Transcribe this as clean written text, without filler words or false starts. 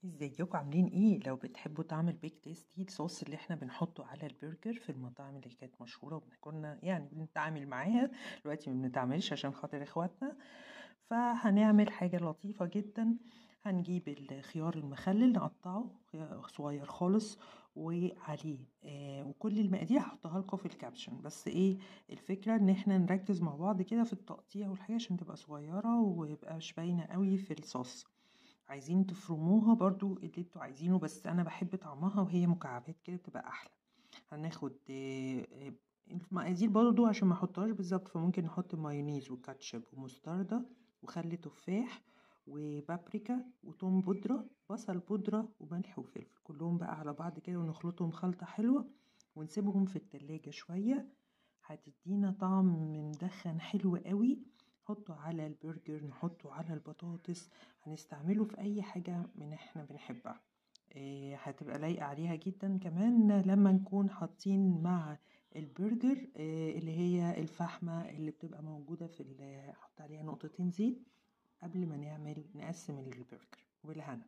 ازيكم عاملين ايه؟ لو بتحبوا طعم البيك تيستي الصوص اللي احنا بنحطه على البرجر في المطاعم اللي كانت مشهورة وكنا يعني بنتعامل معاها، دلوقتي ما بنتعاملش عشان خاطر اخواتنا. فهنعمل حاجة لطيفة جدا. هنجيب الخيار المخلل نقطعه صغير خالص وعليه وكل المقادير هحطها لكم في الكابشن. بس ايه الفكرة؟ ان احنا نركز مع بعض كده في التقطيع والحاجة عشان تبقى صغيرة وميبقاش باينة قوي في الصوص. عايزين تفرموها برضو اللي انتوا عايزينه، بس انا بحب طعمها وهي مكعبات كده بتبقى احلى. هناخد المقادير برضو عشان ما احطهاش بالظبط، فممكن نحط مايونيز وكاتشب ومستردة وخل تفاح وبابريكا وتوم بودرة بصل بودرة وملح وفلفل، كلهم بقى على بعض كده ونخلطهم خلطة حلوة ونسيبهم في التلاجة شوية. هتدينا طعم مدخن حلو قوي. نحطه على البرجر، نحطه على البطاطس، هنستعمله في اي حاجة من احنا بنحبها. هتبقى لايقة عليها جدا كمان لما نكون حاطين مع البرجر اللي هي الفحمة اللي بتبقى موجودة حط عليها نقطتين زيت قبل ما نقسم البرجر. والهنا.